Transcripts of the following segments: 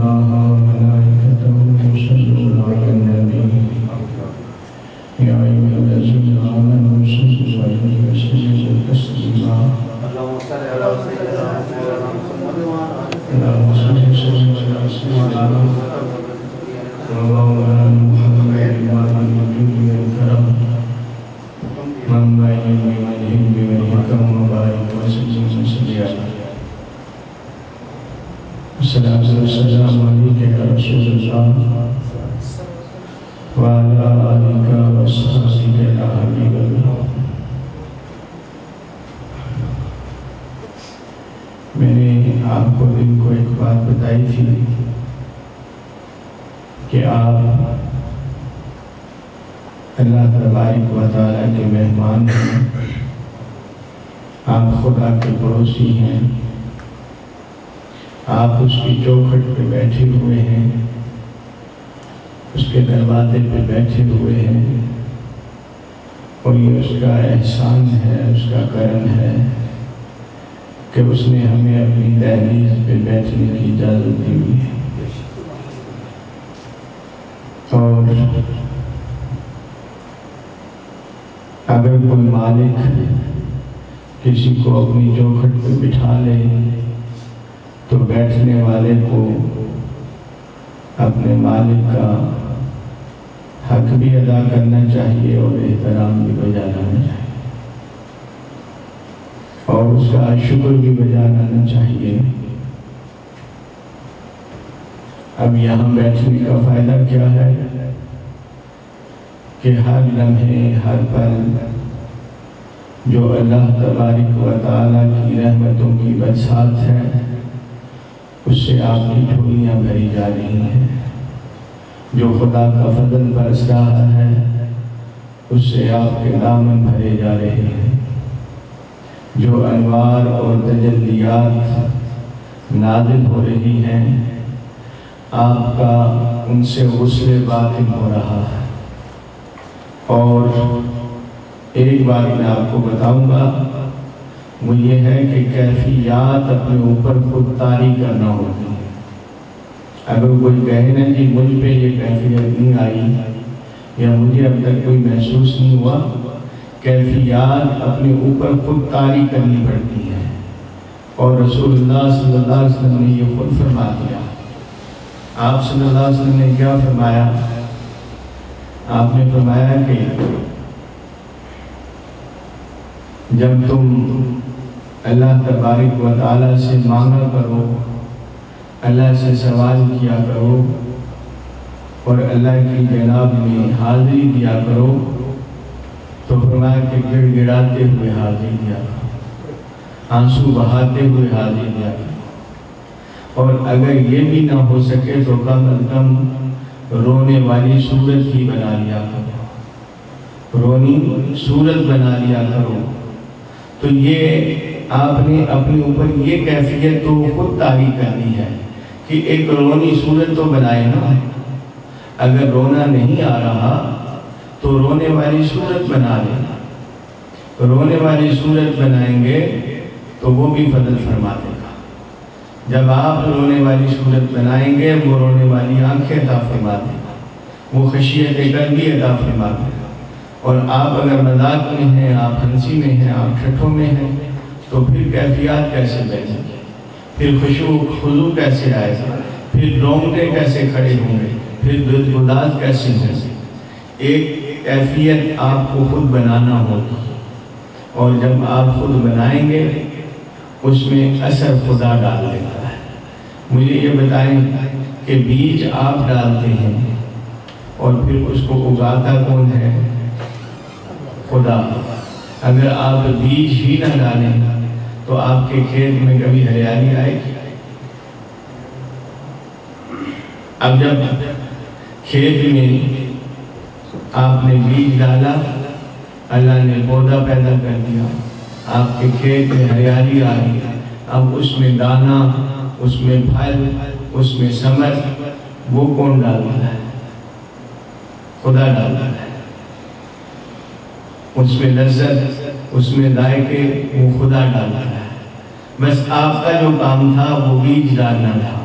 الله وملائكته يصلون على النبي يا أيها الذين آمنوا صلوا عليه وسلموا تسليما اللهم صل على سيدنا محمد اللهم صل وسلم على سيدنا ومولانا محمد وعلى آله الكرام من بين بمنهم بمنهكم وبارك وسلم وسلم الصلاة والسلام عليك يا رسول الله وعلى آلك وصحبك يا حبيب الله. میں نے آپ کو دن کو ایک بات بتائی تھی کہ آپ اللہ تبارک و تعالیٰ کے مہمان ہیں، آپ خدا کے پڑوسی ہیں، آپ اس کی چوکھٹ پہ بیٹھے ہوئے ہیں، اس کے دروازے پہ بیٹھے ہوئے ہیں، اور یہ اس کا احسان ہے، اس کا کرم ہے کہ اس نے ہمیں اپنی دہلیز پہ بیٹھنے کی اجازت دی ہوئی ہے. اور اگر کوئی مالک کسی کو اپنی چوکھٹ پہ بٹھا لے تو بیٹھنے والے کو اپنے مالک کا حق بھی ادا کرنا چاہیے اور احترام بھی بجا لانا چاہیے اور اس کا شکر بھی بجا لانا چاہیے. اب یہاں بیٹھنے کا فائدہ کیا ہے کہ ہر لمحے ہر پل جو اللہ تبارک و تعالیٰ کی رحمتوں کی برسات ہے اس سے آپ کی جھولیاں بھری جا رہی ہیں. جو خدا کا فضل برس رہا ہے اس سے آپ کے دامن بھرے جا رہے ہیں. جو انوار اور تجلیات نازل ہو رہی ہیں آپ کا ان سے غسل باطن ہو رہا ہے. اور ایک بات میں آپ کو بتاؤں گا، وہ یہ ہے کہ کیفیات اپنے اوپر خود طاری کرنا ہوتی ہے. اگر کوئی کہے نا کہ مجھ پہ یہ کیفیت نہیں آئی یا مجھے اب تک کوئی محسوس نہیں ہوا، کیفیات اپنے اوپر خود طاری کرنی پڑتی ہے. اور رسول اللہ صلی اللہ علیہ وسلم نے یہ خود فرما دیا. آپ صلی اللہ علیہ وسلم نے کیا فرمایا؟ آپ نے فرمایا کہ جب تم اللہ تبارک و تعالیٰ سے مانگا کرو، اللہ سے سوال کیا کرو اور اللہ کی جناب میں حاضری دیا کرو تو فرمایا کہ گڑ گڑاتے ہوئے حاضری دیا کرو، آنسو بہاتے ہوئے حاضری دیا کرو، اور اگر یہ بھی نہ ہو سکے تو کم از کم رونے والی صورت ہی بنا لیا کرو، رونی صورت بنا لیا کرو. تو یہ آپ نے اپنے اوپر یہ کیفیت تو خود طاری کرنی ہے کہ ایک رونی صورت تو بنائے نا. اگر رونا نہیں آ رہا تو رونے والی صورت بنا لینا. رونے والی صورت بنائیں گے تو وہ بھی فضل فرما دے گا. جب آپ رونے والی صورت بنائیں گے وہ رونے والی آنکھیں عطا فرما دے گا، وہ خشیت قلبی عطا فرما دے گا. اور آپ اگر مذاق میں ہیں، آپ ہنسی میں ہیں، آپ ٹھٹھوں میں ہیں تو پھر کیفیات کیسے بڑھیں گے، پھر خضوع کیسے آئے گا، پھر رونگٹے کیسے کھڑے ہوں گے، پھر گداز کیسے ہوں گے. ایک کیفیت آپ کو خود بنانا ہوگی اور جب آپ خود بنائیں گے اس میں اثر خدا ڈال دیتا ہے. مجھے یہ بتائیں کہ بیج آپ ڈالتے ہیں اور پھر اس کو اگاتا کون ہے؟ خدا. اگر آپ بیج ہی نہ ڈالیں تو آپ کے کھیت میں کبھی ہریالی آئے گی؟ اب جب کھیت میں آپ نے بیج ڈالا، اللہ نے پودا پیدا کر دیا، آپ کے کھیت میں ہریالی آ گئی. اب اس میں دانا، اس میں پھل، اس میں ثمر، وہ کون ڈالتا ہے؟ خدا ڈالتا ہے. اس میں لذت، اس میں ذائقے وہ خدا ڈالتا ہے. بس آپ کا جو کام تھا وہ بیج ڈالنا تھا.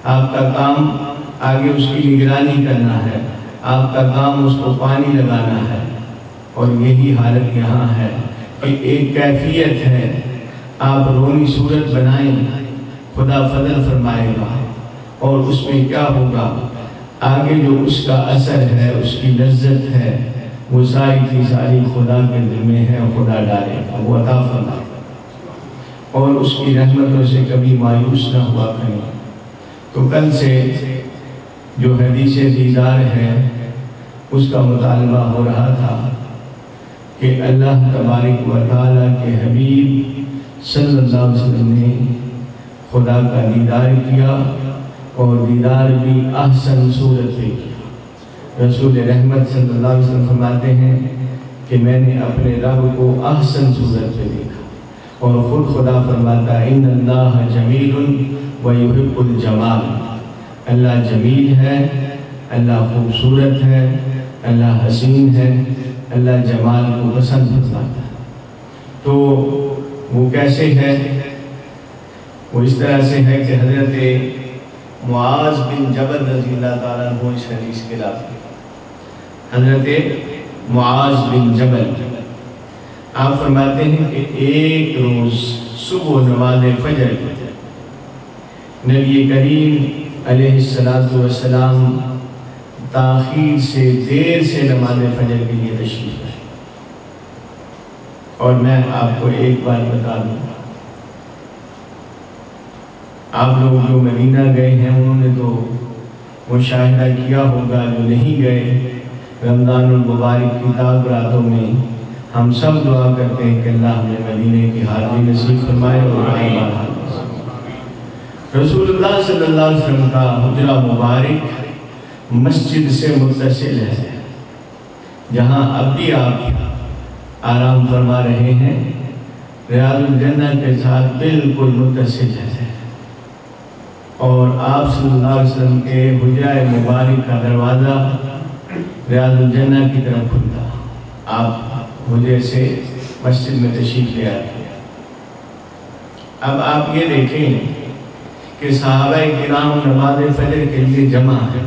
آپ کا کام آگے اس کی نگرانی کرنا ہے، آپ کا کام اس کو پانی لگانا ہے۔ اور یہی حالت یہاں ہے کہ ایک کیفیت ہے، آپ رونی صورت بنائیں، خدا فضل فرمائے گا، اور اس میں کیا ہوگا، آگے جو اس کا اثر ہے، اس کی لذت ہے، وہ ساری کی ساری خدا کے دل میں ہے، خدا ڈالے گا، وہ عطا فرمائے گا، اور اس کی رحمتوں سے کبھی مایوس نہ ہوا کریں۔ تو کل سے جو حدیث دیدار ہے اس کا مطالبہ ہو رہا تھا کہ اللہ تبارک و تعالیٰ کے حبیب صلی اللہ علیہ وسلم نے خدا کا دیدار کیا، اور دیدار بھی احسن صورت میں کیا۔ رسول رحمت صلی اللہ علیہ وسلم فرماتے ہیں کہ میں نے اپنے رب کو احسن صورت میں دیکھا، اور خود خدا فرماتا ہے ان اللہ جمیل ویحب الجمال، اللہ جمیل ہے، اللہ خوبصورت ہے، اللہ حسین ہے، اللہ جمال کو پسند فرماتا ہے۔ تو وہ کیسے ہے؟ وہ اس طرح سے ہے کہ حضرت معاذ بن جبل رضی اللہ تعالیٰ عنہ اس حدیث کے راوی، حضرت معاذ بن جبل آپ فرماتے ہیں کہ ایک روز صبح نماز فجر نبی کریم علیہ السلام تاخیر سے دیر سے نماز فجر کے لیے تشریف لائے۔ اور میں آپ کو ایک بات بتا دوں، آپ لوگ جو مدینہ گئے ہیں انہوں نے تو مشاہدہ کیا ہوگا، جو نہیں گئے رمضان المبارک کی تاک راتوں میں ہم سب دعا کرتے ہیں کہ اللہ ہمیں مدینے کی حاضری نصیب فرمائے اور رسول اللہ صلی اللہ علیہ وسلم کا حجرہ مبارک مسجد سے متصل ہے، جہاں اب بھی آپ آرام فرما رہے ہیں، ریاض الجنہ کے ساتھ بالکل متصل ہے، اور آپ صلی اللہ علیہ وسلم کے حجرہ مبارک کا دروازہ ریاض الجنہ کی طرف کھلتا، آپ حجرے سے مسجد میں تشریف لے آتے۔ اب آپ یہ دیکھیں کہ صحابہ کرام نماز فجر کے لیے جمع ہیں،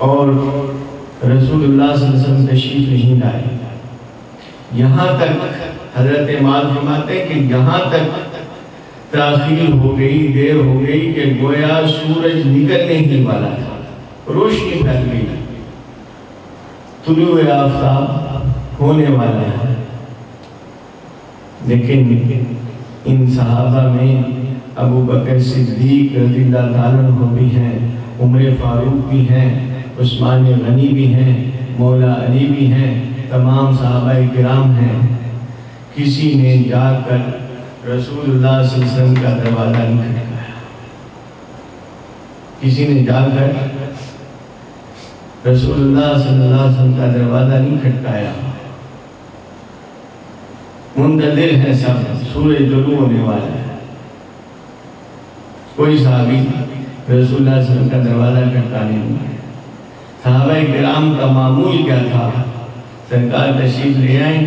اور رسول اللہ صلی اللہ علیہ وسلم تشریف نہیں لائے، یہاں تک حضرت معاذ فرماتے ہیں کہ یہاں تک تاخیر ہو گئی، دیر ہو گئی کہ گویا سورج نکلنے ہی والا تھا، روشنی پھیل گئی، طلوع آفتاب ہونے والا ہے۔ لیکن ان صحابہ میں ابو بکر صدیق رضی اللہ تعالیٰ عنہ بھی ہیں، عمر فاروق بھی ہیں، عثمان غنی بھی ہیں، مولا علی بھی ہیں، تمام صحابہ کرام ہیں۔ کسی نے جا کر رسول اللہ صلی اللہ علیہ وسلم کا دروازہ نہیں کھٹکایا، کسی نے جا کر رسول اللہ صلی اللہ علیہ وسلم کا دروازہ نہیں کھٹکایا، منتظر ہیں سب، سورج طلوع ہونے والا ہے، کوئی صحابی رسول اللہ صلی اللہ علیہ وسلم کا دروازہ کھٹکانے نہیں ہے۔ صحابہ کرام کا معمول کیا تھا؟ سرکار تشریف لے آئیں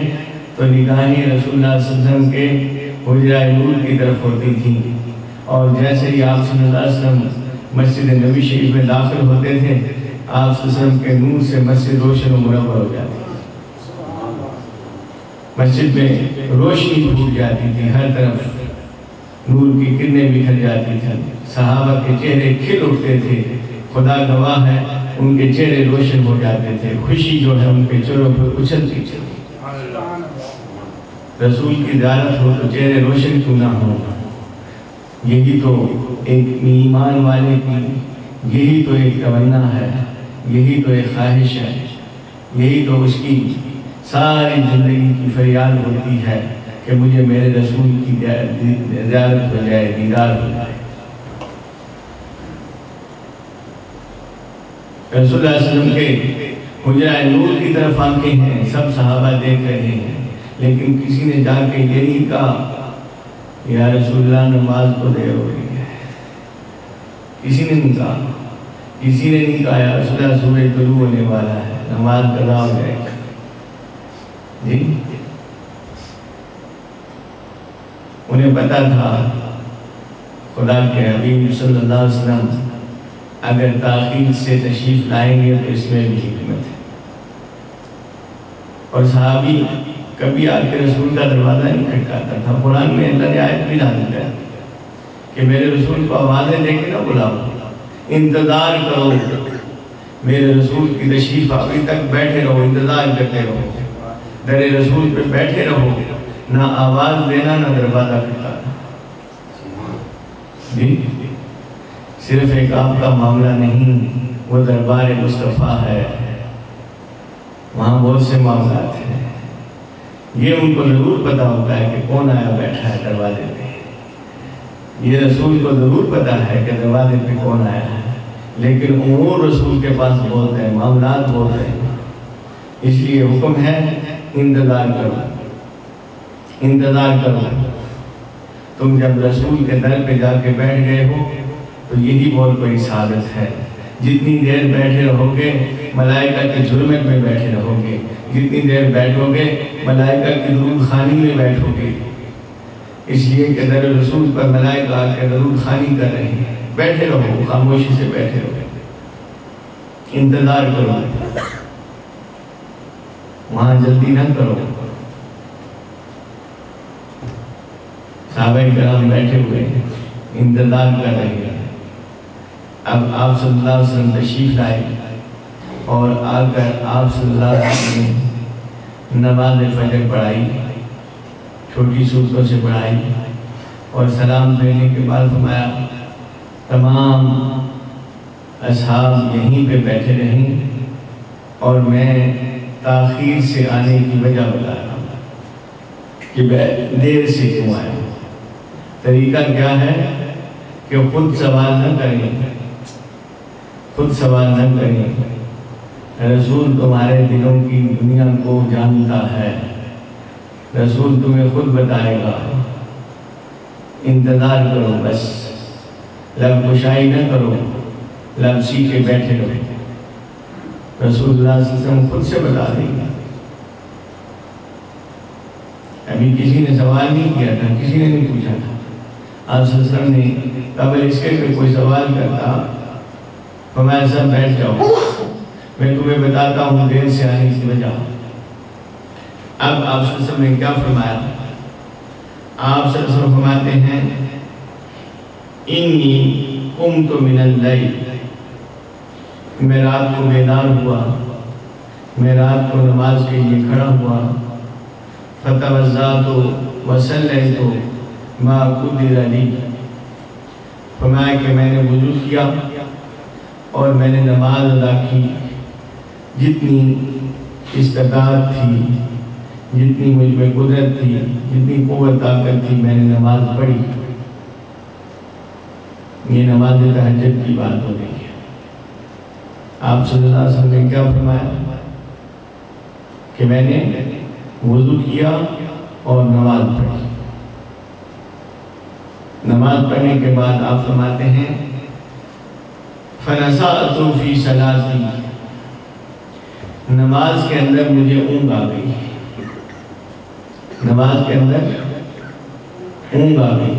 تو نگاہیں رسول اللہ صلی اللہ علیہ وسلم کے حجرہ نور کی طرف ہوتی تھیں، اور جیسے ہی آپ صلی اللہ علیہ وسلم مسجد نبی شریف میں داخل ہوتے تھے، آپ صلی اللہ علیہ وسلم کے نور سے مسجد روشن و منور ہو جاتی تھی، مسجد میں روشنی پھوٹ جاتی تھی، ہر طرف نور کی کرنیں بکھر جاتی تھی، صحابہ کے چہرے کھل اٹھتے تھے، خدا گواہ ہے ان کے چہرے روشن ہو جاتے تھے، خوشی جو ہے ان کے چہروں پر اچھلتی تھی۔ رسول کی زیارت ہو تو چہرے روشن کیوں نہ ہو؟ یہی تو ایک ایمان والے کی یہی تو ایک تمنا ہے، یہی تو ایک خواہش ہے، یہی تو اس کی ساری زندگی کی فریاد ہوتی ہے کہ مجھے میرے رسول کی زیارت ہو جائے، دیدار ہو جائے۔ رسول اللہ صلی اللہ علیہ وسلم کے حجرہ نور کی طرف آنکھیں ہیں، سب صحابہ دیکھ رہے ہیں، لیکن کسی نے جا کے یہ نہیں کہا یا رسول اللہ نماز کو دیر ہو رہی ہے، کسی نے نہیں کہا، کسی نے نہیں کہا یا رسول اللہ سورج طلوع ہونے والا ہے، نماز قضا ہو جائے گا۔ جی انہیں پتا تھا خدا کے حبیب صلی اللہ علیہ وسلم اگر تاخیر سے تشریف لائیں گے تو اس میں بھی حکمت ہے۔ اور صحابی کبھی آ کے رسول کا دروازہ نہیں کھٹکاتا تھا۔ قرآن میں اللہ نے آیت بھی نازل ہے کہ میرے رسول کو آوازیں دے کے نہ بلاؤ، انتظار کرو، میرے رسول کی تشریف آوری تک بیٹھے رہو، انتظار کرتے رہو، در رسول پہ بیٹھے رہو، نہ آواز دینا نہ دروازہ کھٹکانا۔ جی صرف ایک آپ کا معاملہ نہیں، وہ دربار مصطفیٰ ہے، وہاں بہت سے معاملات ہیں۔ یہ ان کو ضرور پتا ہوتا ہے کہ کون آیا بیٹھا ہے دروازے پہ، یہ رسول کو ضرور پتا ہے کہ دروازے پہ کون آیا ہے، لیکن امور رسول کے پاس بہت ہیں، معاملات بہت ہیں، اس لیے حکم ہے انتظار کرو، انتظار کرو۔ تم جب رسول کے در پہ جا کے بیٹھ گئے ہو تو یہی بہت بڑی سعادت ہے۔ جتنی دیر بیٹھے رہو گے ملائکہ کے جرمت میں بیٹھے رہو گے، جتنی دیر بیٹھو گے ملائکہ کی درود خوانی میں بیٹھو گے، اس لیے کہ در رسول پر ملائکہ آ کے درود خوانی کر رہے ہیں۔ بیٹھے رہو، خاموشی سے بیٹھے رہو، انتظار کرو، وہاں جلدی نہ کرو۔ صحابہ کرام بیٹھے ہوئے ہیں، انتظار کر رہے ہیں۔ اب آپ صلی اللہ علیہ وسلم تشریف لائے اور آ کر آپ صلی اللہ علیہ وسلم نے نماز فجر پڑھائی، چھوٹی صورتوں سے پڑھائی، اور سلام دینے کے بعد فرمایا تمام اصحاب یہیں پہ بیٹھے رہیں اور میں تاخیر سے آنے کی وجہ بتا رہا ہوں کہ دیر سے کیوں آیا۔ طریقہ کیا ہے کہ خود سوال نہ کریں، خود سوال نہ کریں، رسول تمہارے دلوں کی دنیا کو جانتا ہے، رسول تمہیں خود بتائے گا، انتظار کرو، بس لب کشائی نہ کرو، لب سیکھے بیٹھے رہو، رسول اللہ صلی اللہ علیہ وسلم خود سے بتا دیں گے۔ ابھی کسی نے سوال نہیں کیا تھا، کسی نے نہیں پوچھا تھا، آپ صلی اللہ علیہ وسلم نے قبل اس کے کوئی سوال کرتا فرمایا سب بیٹھ جاؤ، میں تمہیں بتاتا ہوں دیر سے آنے کی وجہ۔ اب آپ صلی اللہ علیہ وسلم نے کیا فرمایا؟ آپ صلی اللہ علیہ وسلم فرماتے ہیں انی قمت من اللیل، میں رات کو بیدار ہوا، میں رات کو نماز کے لیے کھڑا ہوا، فتوضأت وصلیت ما قدر لی، فرمایا کہ میں نے وضو کیا اور میں نے نماز ادا کی، جتنی استطاعت تھی، جتنی مجھ میں قدرت تھی، جتنی قوت طاقت تھی، میں نے نماز پڑھی۔ یہ نماز تہجد کی بات ہو رہی ہے۔ آپ صلی اللہ علیہ وسلم نے کیا فرمایا کہ میں نے وضو کیا اور نماز پڑھی۔ نماز پڑھنے کے بعد آپ فرماتے ہیں فَنَسَأْتُ فِي صَلَاتِي، نماز کے اندر مجھے اونگ آ گئی، نماز کے اندر اونگ آ گئی۔